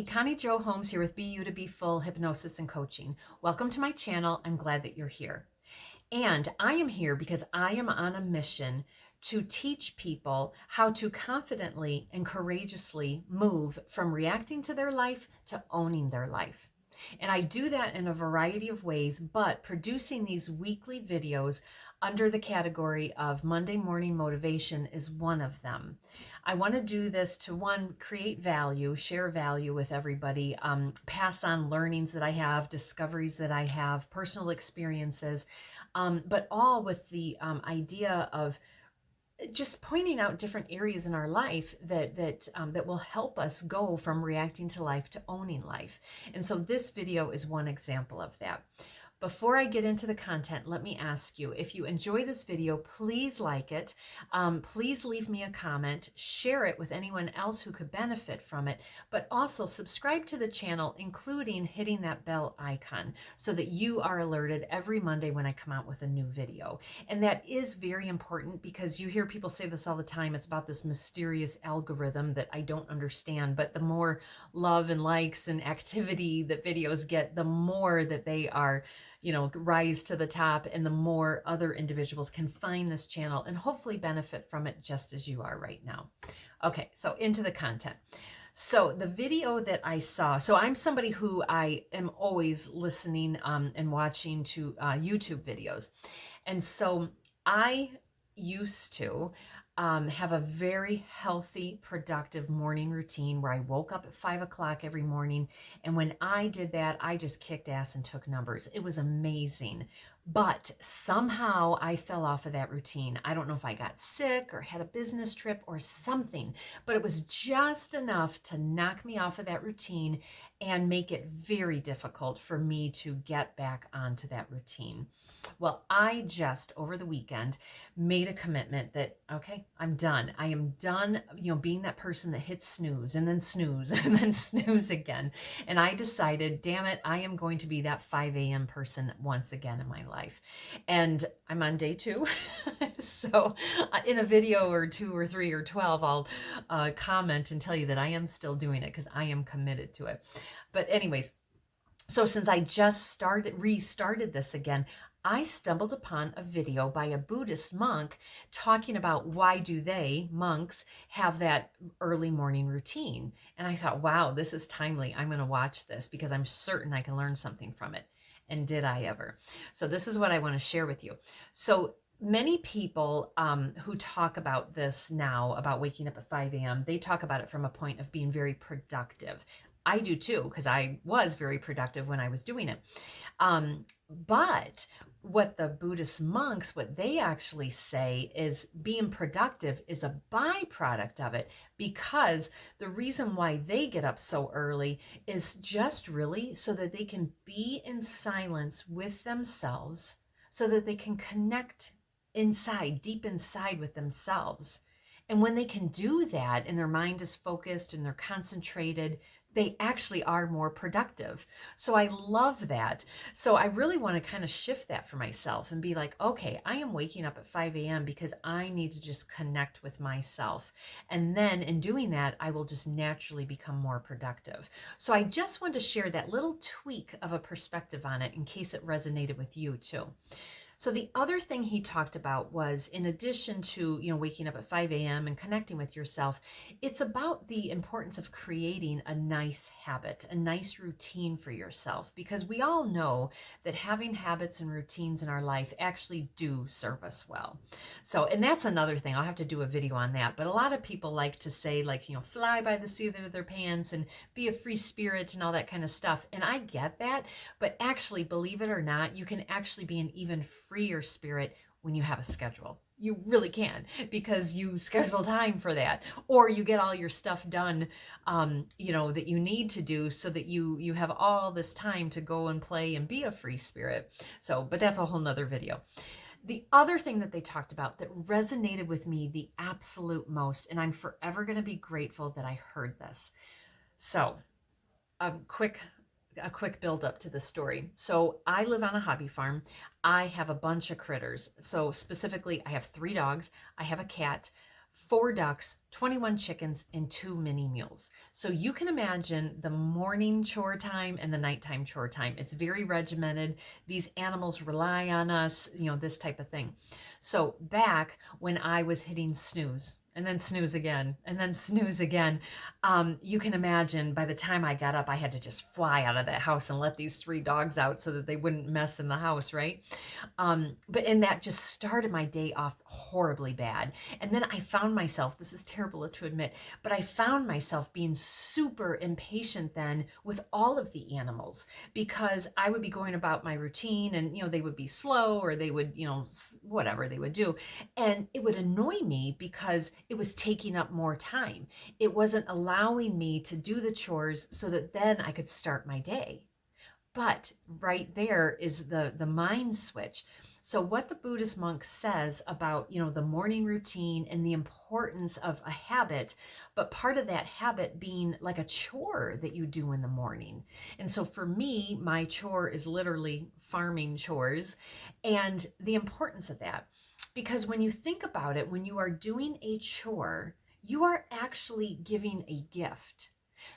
Hey, Connie Jo Holmes here with Be You to Be Full Hypnosis and Coaching. Welcome to my channel. I'm glad that you're here. And I am here because I am on a mission to teach people how to confidently and courageously move from reacting to their life to owning their life. And I do that in a variety of ways, but producing these weekly videos under the category of Monday Morning Motivation is one of them. I want to do this to, one, create value, share value with everybody, pass on learnings that I have, discoveries that I have, personal experiences, but all with the idea of just pointing out different areas in our life that will help us go from reacting to life to owning life. And so this video is one example of that. Before I get into the content, let me ask you, if you enjoy this video, please like it. Please leave me a comment, share it with anyone else who could benefit from it, but also subscribe to the channel, including hitting that bell icon so that you are alerted every Monday when I come out with a new video. And that is very important because you hear people say this all the time. It's about this mysterious algorithm that I don't understand, but the more love and likes and activity that videos get, the more that they are rise to the top, and the more other individuals can find this channel and hopefully benefit from it just as you are right now. Okay, so into the content. So the video that I saw, so I'm somebody who I am always listening and watching to YouTube videos. And so I used to have a very healthy, productive morning routine where I woke up at 5 o'clock every morning. And when I did that, I just kicked ass and took numbers. It was amazing. But somehow I fell off of that routine. I don't know if I got sick or had a business trip or something, but it was just enough to knock me off of that routine and make it very difficult for me to get back onto that routine. Well, I just over the weekend made a commitment that, okay, I'm done. I am done, being that person that hits snooze and then snooze and then snooze again. And I decided, damn it, I am going to be that 5 a.m. person once again in my life. And I'm on day 2. So in a video or 2 or 3 or 12, I'll comment and tell you that I am still doing it because I am committed to it. But anyways, so since I just restarted this again, I stumbled upon a video by a Buddhist monk talking about why do they, monks, have that early morning routine. And I thought, wow, this is timely. I'm going to watch this because I'm certain I can learn something from it. And did I ever? So this is what I want to share with you. So many people who talk about this now, about waking up at 5 a.m., they talk about it from a point of being very productive. I do too, because I was very productive when I was doing it. But what the Buddhist monks, what they actually say is being productive is a byproduct of it, because the reason why they get up so early is just really so that they can be in silence with themselves, so that they can connect inside, deep inside with themselves. And when they can do that and their mind is focused and they're concentrated, they actually are more productive. So I love that. So I really want to kind of shift that for myself and be like, okay, I am waking up at 5 a.m. because I need to just connect with myself. And then in doing that, I will just naturally become more productive. So I just want to share that little tweak of a perspective on it in case it resonated with you too. So the other thing he talked about was, in addition to, waking up at 5 a.m. and connecting with yourself, it's about the importance of creating a nice habit, a nice routine for yourself, because we all know that having habits and routines in our life actually do serve us well. So, and that's another thing. I'll have to do a video on that. But a lot of people like to say, like, fly by the seat of their pants and be a free spirit and all that kind of stuff. And I get that. But actually, believe it or not, you can actually be an even freer spirit when you have a schedule. You really can, because you schedule time for that, or you get all your stuff done, that you need to do, so that you have all this time to go and play and be a free spirit. So, but that's a whole nother video. The other thing that they talked about that resonated with me the absolute most, and I'm forever going to be grateful that I heard this. So, a quick build up to the story. So I live on a hobby farm. I have a bunch of critters. So specifically, I have 3 dogs. I have a cat, 4 ducks, 21 chickens, and 2 mini mules. So you can imagine the morning chore time and the nighttime chore time. It's very regimented. These animals rely on us, this type of thing. So back when I was hitting snooze, and then snooze again, and then snooze again. You can imagine by the time I got up, I had to just fly out of that house and let these 3 dogs out so that they wouldn't mess in the house, right? And that just started my day off horribly bad. And then I found myself, this is terrible to admit, but I found myself being super impatient then with all of the animals because I would be going about my routine and, they would be slow or they would, whatever they would do. And it would annoy me because it was taking up more time. It wasn't allowing me to do the chores so that then I could start my day. But right there is the mind switch. So what the Buddhist monk says about, the morning routine and the importance of a habit, but part of that habit being like a chore that you do in the morning. And so for me, my chore is literally farming chores and the importance of that. Because when you think about it, when you are doing a chore, you are actually giving a gift.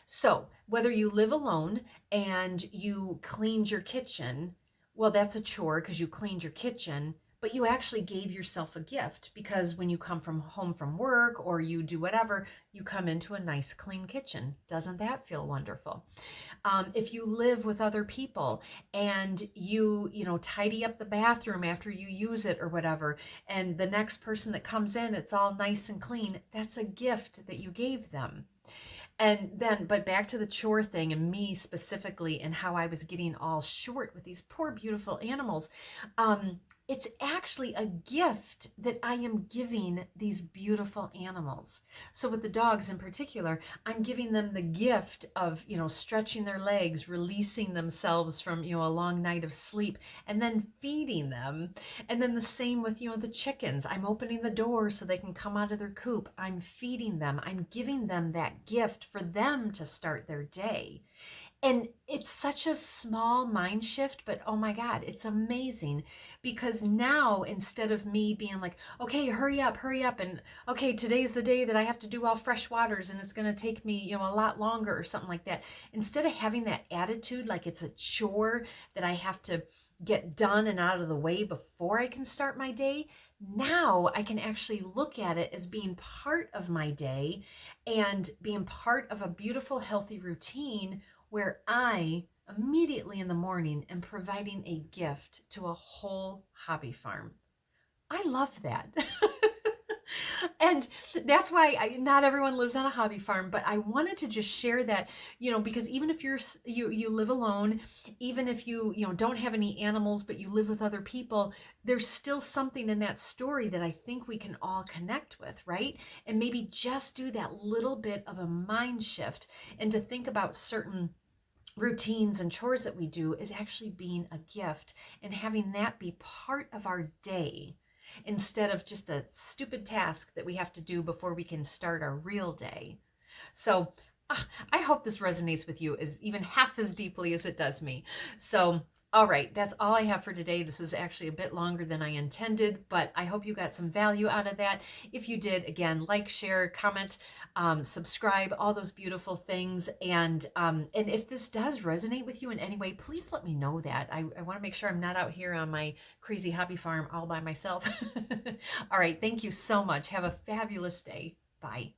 So, whether you live alone and you cleaned your kitchen, well, that's a chore because you cleaned your kitchen, but you actually gave yourself a gift because when you come from home from work or you do whatever, you come into a nice clean kitchen. Doesn't that feel wonderful? If you live with other people and you tidy up the bathroom after you use it or whatever, and the next person that comes in, it's all nice and clean, that's a gift that you gave them. And then, but back to the chore thing and me specifically and how I was getting all short with these poor, beautiful animals. It's actually a gift that I am giving these beautiful animals. So with the dogs in particular, I'm giving them the gift of, stretching their legs, releasing themselves from, a long night of sleep, and then feeding them. And then the same with, the chickens. I'm opening the door so they can come out of their coop. I'm feeding them. I'm giving them that gift for them to start their day. And it's such a small mind shift, but oh my God, it's amazing because now instead of me being like, okay, hurry up, and okay, today's the day that I have to do all fresh waters and it's going to take me, a lot longer or something like that. Instead of having that attitude like it's a chore that I have to get done and out of the way before I can start my day, now I can actually look at it as being part of my day and being part of a beautiful, healthy routine where I immediately in the morning am providing a gift to a whole hobby farm. I love that. And that's why not everyone lives on a hobby farm, but I wanted to just share that, because even if you live alone, even if you don't have any animals, but you live with other people, there's still something in that story that I think we can all connect with, right? And maybe just do that little bit of a mind shift and to think about certain routines and chores that we do is actually being a gift and having that be part of our day instead of just a stupid task that we have to do before we can start our real day. So I hope this resonates with you as even half as deeply as it does me. So all right, that's all I have for today. This is actually a bit longer than I intended, but I hope you got some value out of that. If you did, again, like, share, comment, subscribe, all those beautiful things. And if this does resonate with you in any way, please let me know that. I want to make sure I'm not out here on my crazy hobby farm all by myself. All right, thank you so much. Have a fabulous day. Bye.